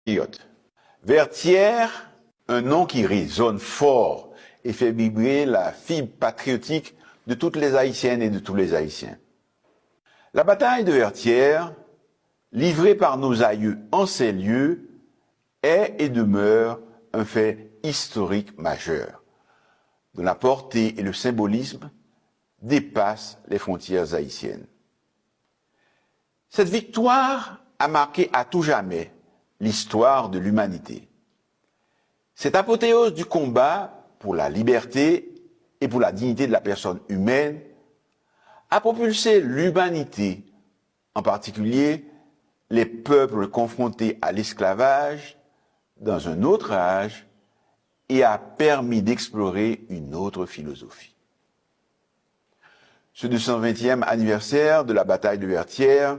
patriotes. Vertières, un nom qui résonne fort et fait vibrer la fibre patriotique de toutes les Haïtiennes et de tous les Haïtiens. La bataille de Vertières, livrée par nos aïeux en ces lieux, est et demeure un fait historique majeur, dont la portée et le symbolisme dépassent les frontières haïtiennes. Cette victoire a marqué à tout jamais l'histoire de l'humanité. Cette apothéose du combat pour la liberté et pour la dignité de la personne humaine a propulsé l'humanité, en particulier les peuples confrontés à l'esclavage, dans un autre âge, et a permis d'explorer une autre philosophie. Ce 220e anniversaire de la bataille de Vertières,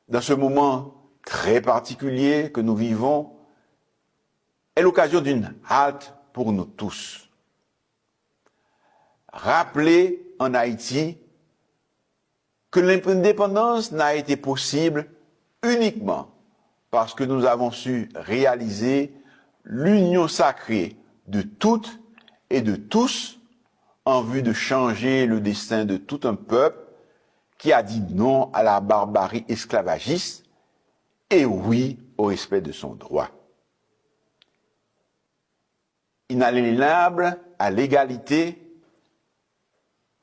dans ce moment très particulier que nous vivons, est l'occasion d'une halte pour nous tous. Rappeler en Haïti que l'indépendance n'a été possible uniquement parce que nous avons su réaliser l'union sacrée de toutes et de tous en vue de changer le destin de tout un peuple qui a dit non à la barbarie esclavagiste et oui au respect de son droit. Inaliénable à l'égalité,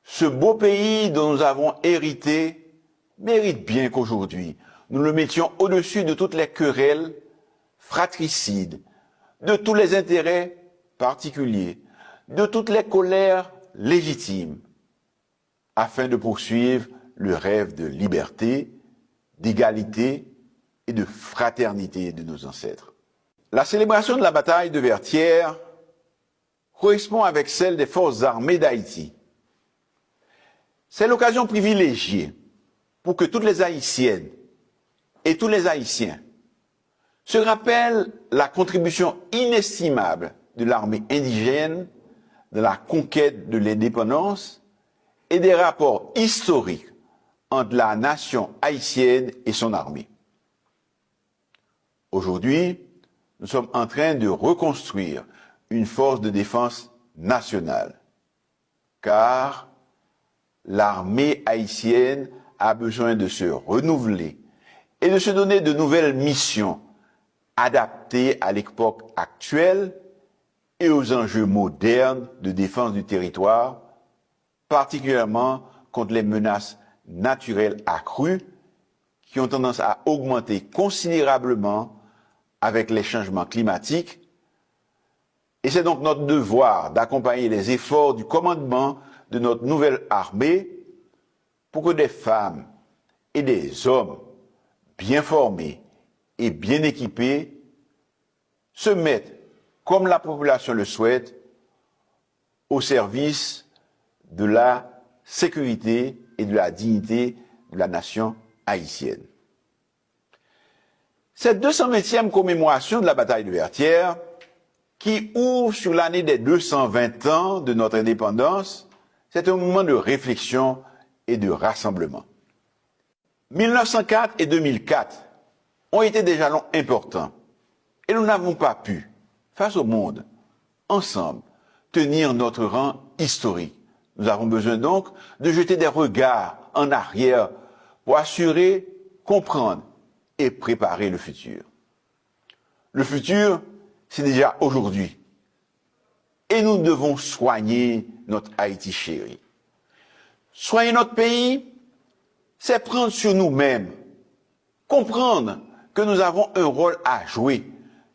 ce beau pays dont nous avons hérité mérite bien qu'aujourd'hui, nous le mettions au-dessus de toutes les querelles fratricides, de tous les intérêts particuliers, de toutes les colères légitimes, afin de poursuivre le rêve de liberté, d'égalité et de fraternité de nos ancêtres. La célébration de la bataille de Vertières correspond avec celle des forces armées d'Haïti. C'est l'occasion privilégiée pour que toutes les Haïtiennes et tous les Haïtiens se rappellent la contribution inestimable de l'armée indigène dans la conquête de l'indépendance et des rapports historiques entre la nation haïtienne et son armée. Aujourd'hui, nous sommes en train de reconstruire une force de défense nationale, car l'armée haïtienne a besoin de se renouveler et de se donner de nouvelles missions adaptées à l'époque actuelle et aux enjeux modernes de défense du territoire, particulièrement contre les menaces naturelles accrues qui ont tendance à augmenter considérablement avec les changements climatiques. Et c'est donc notre devoir d'accompagner les efforts du commandement de notre nouvelle armée pour que des femmes et des hommes bien formés et bien équipés se mettent, comme la population le souhaite, au service de la sécurité et de la dignité de la nation haïtienne. Cette 220e commémoration de la bataille de Vertières, qui ouvre sur l'année des 220 ans de notre indépendance, c'est un moment de réflexion et de rassemblement. 1904 et 2004 ont été des jalons importants et nous n'avons pas pu, face au monde, ensemble, tenir notre rang historique. Nous avons besoin donc de jeter des regards en arrière pour assurer, comprendre et préparer le futur. Le futur, c'est déjà aujourd'hui. Et nous devons soigner notre Haïti chéri. Soigner notre pays, c'est prendre sur nous-mêmes, comprendre que nous avons un rôle à jouer,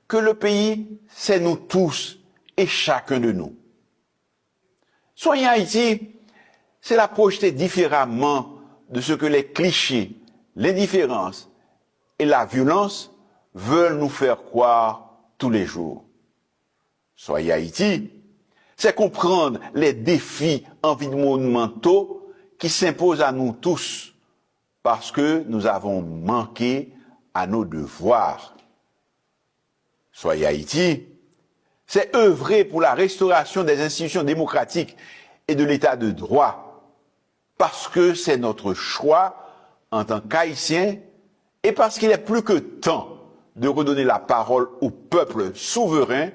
que le pays, c'est nous tous et chacun de nous. Soigner Haïti, c'est la projeter différemment de ce que les clichés, l'indifférence et la violence veulent nous faire croire tous les jours. Soigner Haïti, c'est comprendre les défis environnementaux qui s'imposent à nous tous parce que nous avons manqué à nos devoirs. Soigner Haïti, c'est œuvrer pour la restauration des institutions démocratiques et de l'état de droit, parce que c'est notre choix en tant qu'Haïtiens et parce qu'il est plus que temps de redonner la parole au peuple souverain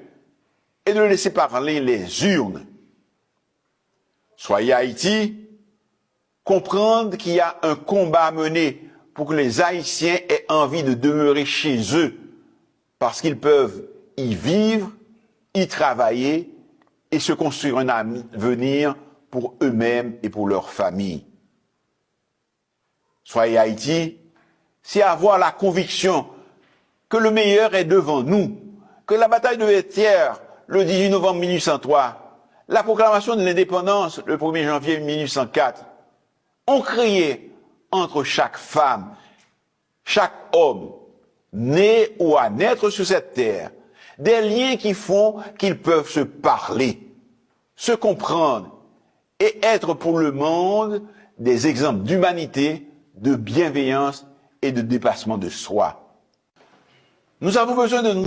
et de laisser parler les urnes. Soyez Haïti, comprendre qu'il y a un combat à mener pour que les Haïtiens aient envie de demeurer chez eux, parce qu'ils peuvent y vivre, y travailler et se construire un avenir pour eux-mêmes et pour leur famille. Soyez Haïti, c'est avoir la conviction que le meilleur est devant nous, que la bataille de Vertières, le 18 novembre 1803, la proclamation de l'indépendance, le 1er janvier 1804, ont créé entre chaque femme, chaque homme, né ou à naître sur cette terre, des liens qui font qu'ils peuvent se parler, se comprendre et être pour le monde des exemples d'humanité, de bienveillance et de dépassement de soi. Nous avons besoin de nous